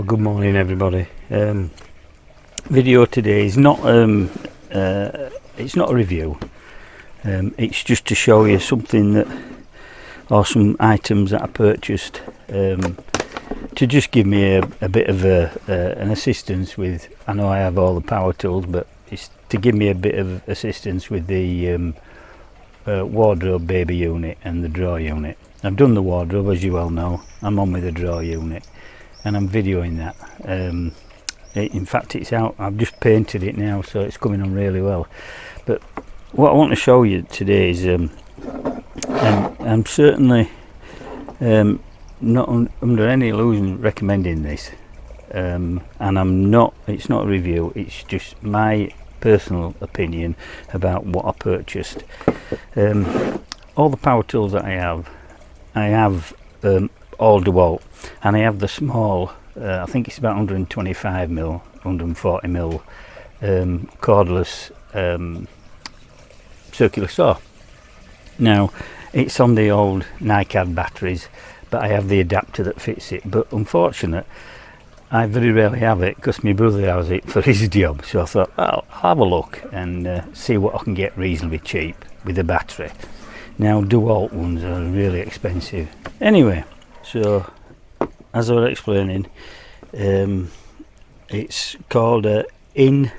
Good morning everybody. Video today is not it's not a review. It's just to show you something that, or some items that I purchased, to just give me a bit of an assistance with. I know I have all the power tools, but it's to give me a bit of assistance with the wardrobe baby unit and the drawer unit. I've done the wardrobe, as you well know. I'm on with the drawer unit and I'm videoing that. In fact, it's out. I've just painted it now, so it's coming on really well. But what I want to show you today is I'm certainly not under any illusion recommending this, and I'm not. It's not a review. It's just my personal opinion about what I purchased. All the power tools that I have all DeWalt, and I have the small, I think it's about 125mm, 140mm cordless circular saw. Now it's on the old NiCad batteries, but I have the adapter that fits it. But unfortunately, I very rarely have it because my brother has it for his job. So I thought, I'll have a look and see what I can get reasonably cheap with the battery. Now DeWalt ones are really expensive. Anyway, so as I was explaining, it's called Ingco.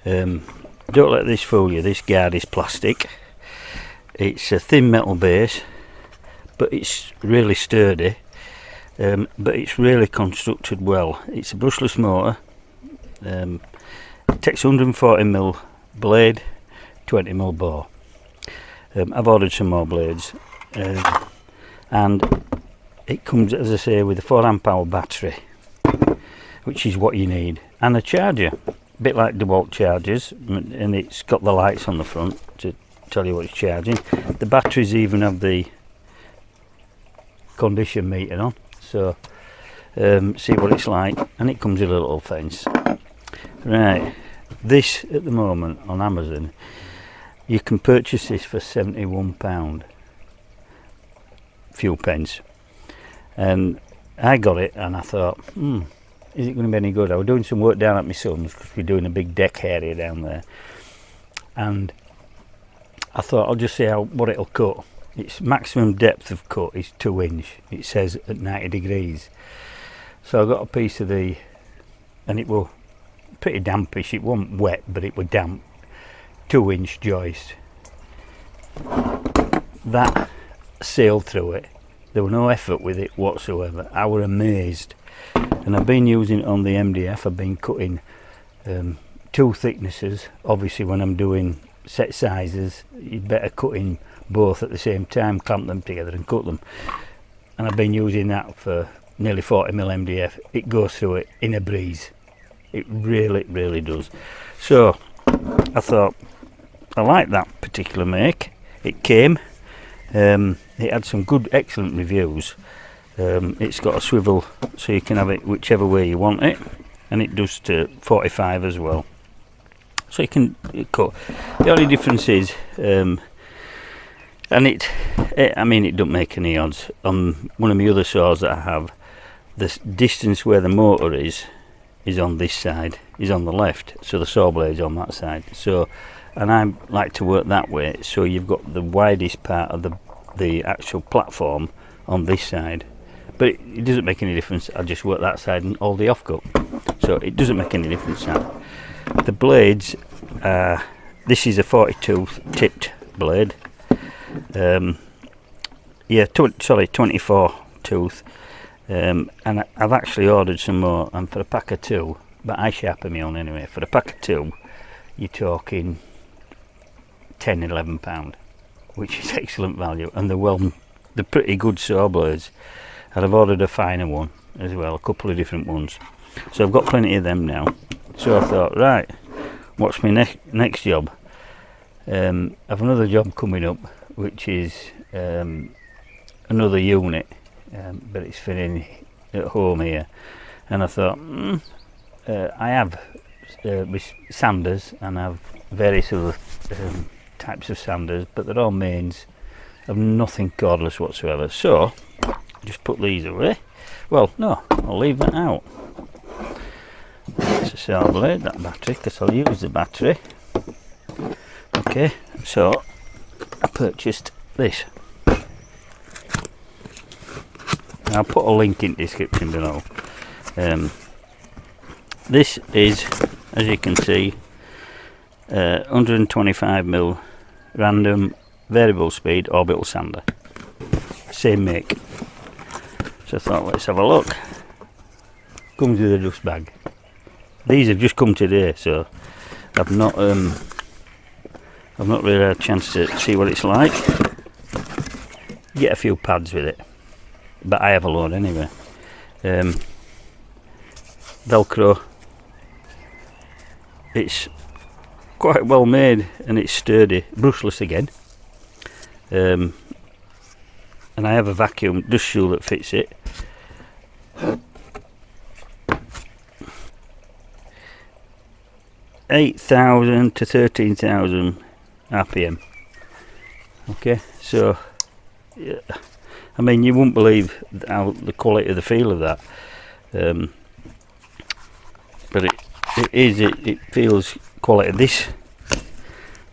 Don't let this fool you. This guard is plastic. It's a thin metal base, but it's really sturdy. But it's really constructed well. It's a brushless motor. It takes 140mm blade, 20mm bore. I've ordered some more blades, and it comes, as I say, with a 4Ah battery, which is what you need, and a charger, a bit like DeWalt chargers, and it's got the lights on the front to tell you what it's charging. The batteries even have the condition meter on, so see what it's like, and it comes with a little fence. Right, this at the moment on Amazon, you can purchase this for £71, few pence, and I got it and I thought, is it going to be any good? I was doing some work down at my son's because we're doing a big deck area down there, and I thought I'll just see what it'll cut. Its maximum depth of cut is 2 inch. It says at 90 degrees. So I got a piece of and it was pretty dampish. It wasn't wet, but it was damp. 2 inch joist. That sailed through it. There was no effort with it whatsoever. I was amazed. And I've been using it on the MDF. I've been cutting 2 thicknesses. Obviously when I'm doing set sizes, you better cut in both at the same time, clamp them together and cut them. And I've been using that for nearly 40mm MDF. It goes through it in a breeze. It really does. So I thought, I like that particular make. It came, it had some good, excellent reviews. It's got a swivel so you can have it whichever way you want it, and it does to 45 as well, so you can cut. The only difference is, and I mean, it don't make any odds. On one of my other saws that I have, the distance where the motor is on this side, is on the left, so the saw blade's on that side. So, and I like to work that way, so you've got the widest part of the actual platform on this side. But it doesn't make any difference. I just work that side and all the offcut, so it doesn't make any difference now. The blades, this is a 42 tipped blade. Yeah, 24 tooth, and I've actually ordered some more, and for a pack of 2, but I sharpen my own anyway. For a pack of 2, you're talking £10–11, which is excellent value, and they're pretty good saw blades. And I've ordered a finer one as well, a couple of different ones, so I've got plenty of them now. So I thought, right, what's my next job? I've another job coming up, which is another unit, but it's fitting at home here. And I thought, I have sanders, and I have various other types of sanders, but they're all mains, of nothing cordless whatsoever. So just put these away, Well, no, I'll leave that out. It's a saw blade, that battery, because I'll use the battery. Okay, so I purchased this. I'll put a link in the description below. This is, as you can see, 125mm random variable speed orbital sander. Same make. So I thought, let's have a look. Comes with a dust bag. These have just come today, so I've not really had a chance to see what it's like. Get a few pads with it, but I have a load anyway. Velcro. It's quite well made and it's sturdy, brushless again. And I have a vacuum dust shoe that fits it. $8,000 to 13,000 RPM. Okay, so yeah, I mean, you wouldn't believe how the quality of the feel of that. But it feels quality. This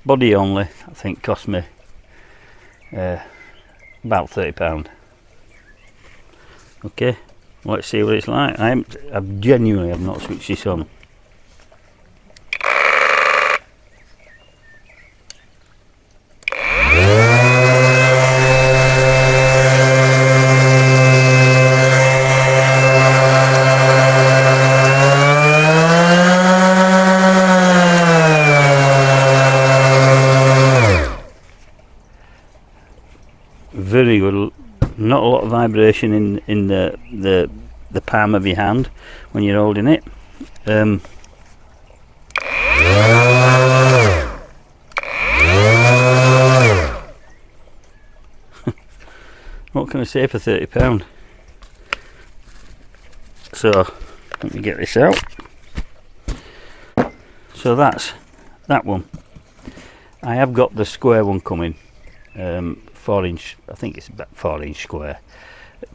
body only, I think, cost me about £30. Okay, let's see what it's like. I've genuinely have not switched this on. Very good. Not a lot of vibration in the palm of your hand when you're holding it. What can I say for £30? So let me get this out. So that's that one. I have got the square one coming. 4-inch, I think it's about 4-inch square,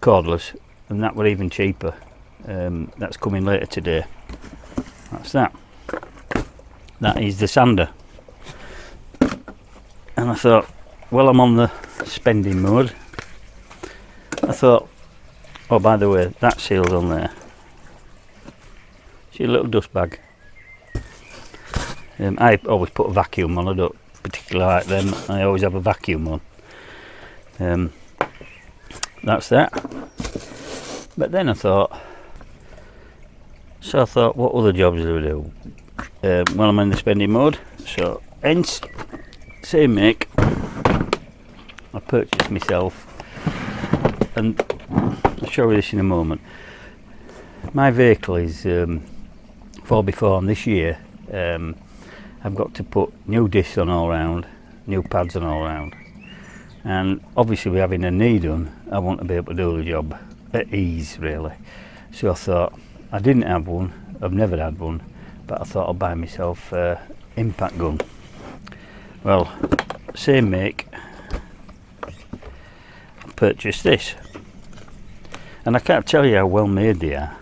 cordless, and that were even cheaper. That's coming later today. That's that. That is the sander. And I thought, well, I'm on the spending mode. I thought, oh, by the way, that seal's on there. See a little dust bag. I always put a vacuum on. I don't particularly like them. I always have a vacuum on. That's that. But then I thought, what other jobs do I do? Well, I'm in the spending mode, so hence, same make, I purchased myself, and I'll show you this in a moment. My vehicle is 4x4, and this year I've got to put new discs on all round, new pads on all round. And obviously, with having a knee done, I want to be able to do the job at ease, really. So I thought, I didn't have one, I've never had one, but I thought I'll buy myself an impact gun. Well, same make, I purchased this. And I can't tell you how well made they are.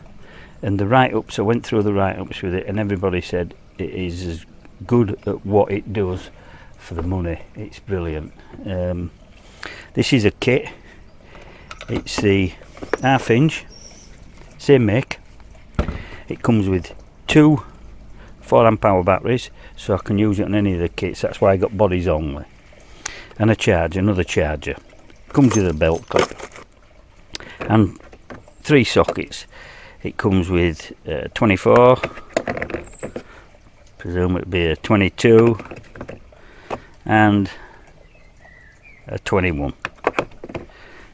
And the write-ups, I went through the write-ups with it, and everybody said it is as good at what it does for the money. It's brilliant. This is a kit. It's the 1/2 inch, same make. It comes with 2 4-amp hour batteries, so I can use it on any of the kits. That's why I got bodies only. And a charger, another charger. Comes with a belt clip and 3 sockets. It comes with 24, presume it'd be a 22 and a 21.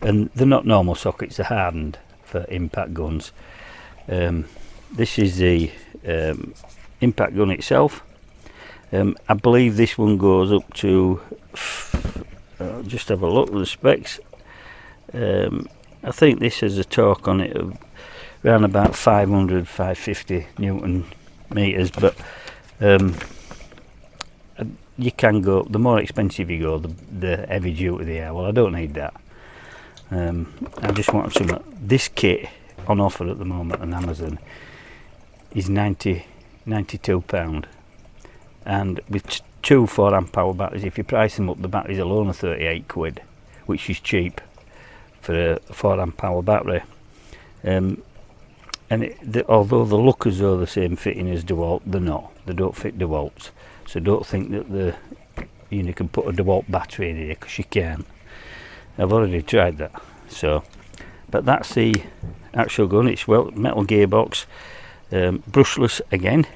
And they're not normal sockets, they're hardened for impact guns. This is the impact gun itself. I believe this one goes up to, just have a look at the specs. I think this has a torque on it of around about 500, 550 Newton meters, but you can go, the more expensive you go, the heavy duty they are. Well, I don't need that. I just wanted some. This kit on offer at the moment on Amazon is £92, and with two 4 amp hour batteries, if you price them up, the batteries alone are 38 quid, which is cheap for a 4 amp hour battery. And although they look as though the same fitting as DeWalt, they're not. They don't fit DeWalt's, so don't think that you can put a DeWalt battery in here, because you can't. I've already tried that. So, but that's the actual gun. It's metal gearbox, brushless again.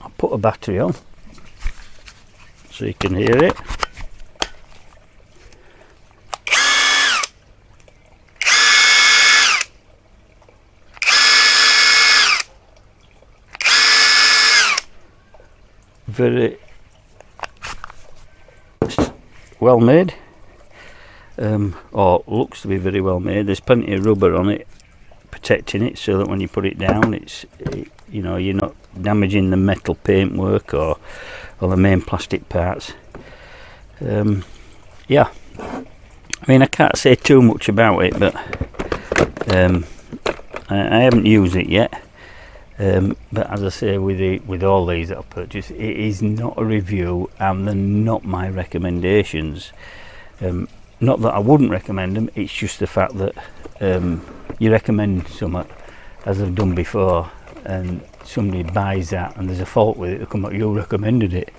I'll put a battery on so you can hear it. Very well made, or looks to be very well made. There's plenty of rubber on it protecting it, so that when you put it down, you're not damaging the metal paintwork or the main plastic parts. Yeah, I mean, I can't say too much about it, but I haven't used it yet. But as I say, with all these that I've purchased, it is not a review, and they're not my recommendations. Not that I wouldn't recommend them, it's just the fact that you recommend something, as I've done before, and somebody buys that and there's a fault with it, they come up, you recommended it.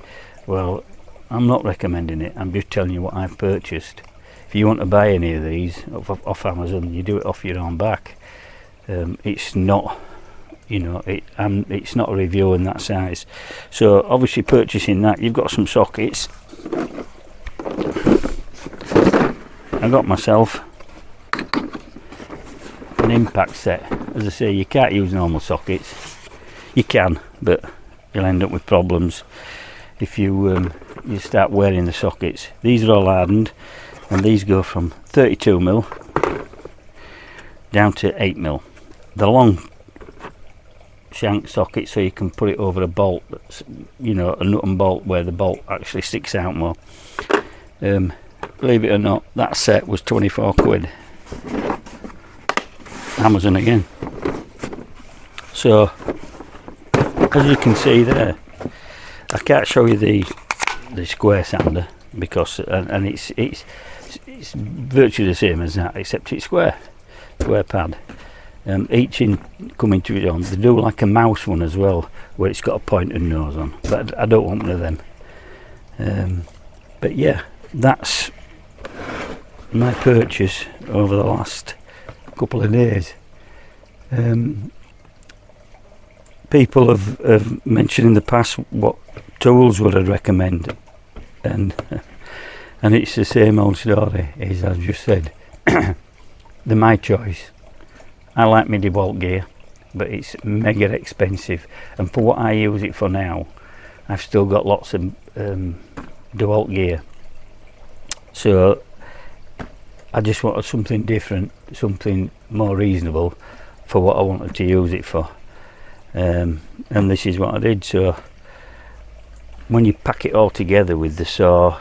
Well, I'm not recommending it, I'm just telling you what I've purchased. If you want to buy any of these off Amazon, you do it off your own back. It's not, it's not a review in that size. So obviously, purchasing that, you've got some sockets. I got myself an impact set. As I say, you can't use normal sockets. You can, but you'll end up with problems if you start wearing the sockets. These are all hardened, and these go from 32mm down to 8mm. The long shank socket, so you can put it over a bolt that's, a nut and bolt where the bolt actually sticks out more. Believe it or not, that set was 24 quid. Amazon again. So as you can see there, I can't show you the square sander because and it's virtually the same as that, except it's square pad. Each in coming to it on, they do like a mouse one as well, where it's got a pointed nose on, but I don't want one of them. But yeah, that's my purchase over the last couple of days. People have mentioned in the past what tools would I recommend, and it's the same old story as I've just said. They're my choice. I like my DeWalt gear, but it's mega expensive, and for what I use it for now, I've still got lots of DeWalt gear. So I just wanted something different, something more reasonable for what I wanted to use it for, and this is what I did. So when you pack it all together with the saw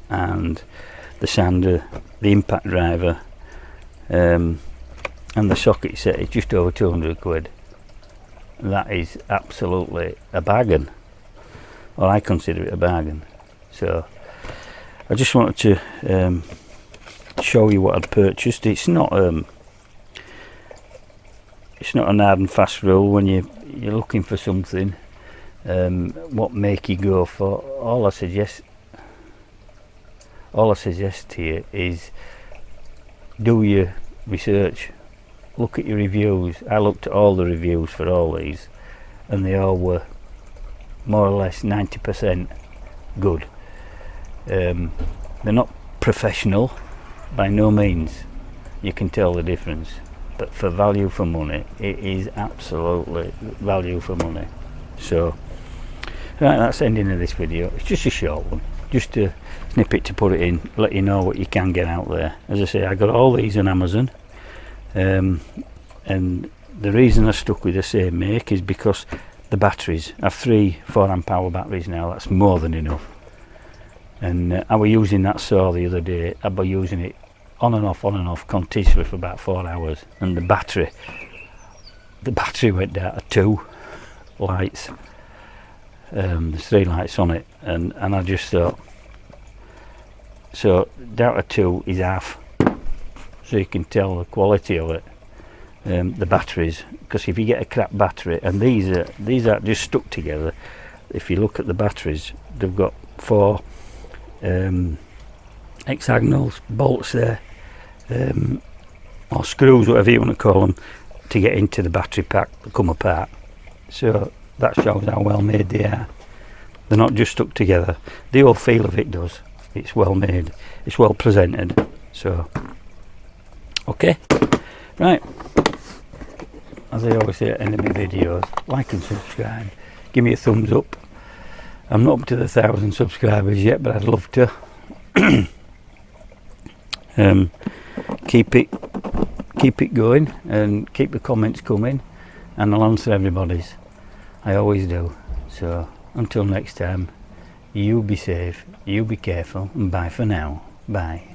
and the sander, the impact driver, and the socket set, it's just over 200 quid. That is absolutely a bargain, or I consider it a bargain. So I just wanted to show you what I'd purchased. It's not an hard and fast rule when you're looking for something. What make you go for? All I suggest to you is do your research. Look at your reviews. I looked at all the reviews for all these, and they all were more or less 90% good. They're not professional by no means, you can tell the difference, but for value for money, it is absolutely value for money. So right, that's the ending of this video. It's just a short one, just a snippet to put it in, let you know what you can get out there. As I say, I got all these on Amazon, and the reason I stuck with the same make is because the batteries, I have 3 4 amp hour batteries now. That's more than enough. And I was using that saw the other day. I was using it on and off continuously for about 4 hours, and the battery went down to 2 lights. There's 3 lights on it, and I just thought, so down to 2 is half, so you can tell the quality of it. The batteries, because if you get a crap battery, and these are just stuck together. If you look at the batteries, they've got 4 hexagonal bolts there, or screws, whatever you want to call them, to get into the battery pack to come apart. So that shows how well made they are. They're not just stuck together. The whole feel of it does. It's well made, it's well presented. So okay, right, as I always say at the end of my videos, like and subscribe, give me a thumbs up. I'm not up to the 1,000 subscribers yet, but I'd love to. Keep it going, and keep the comments coming, and I'll answer everybody's. I always do. So until next time, you be safe, you be careful, and bye for now. Bye.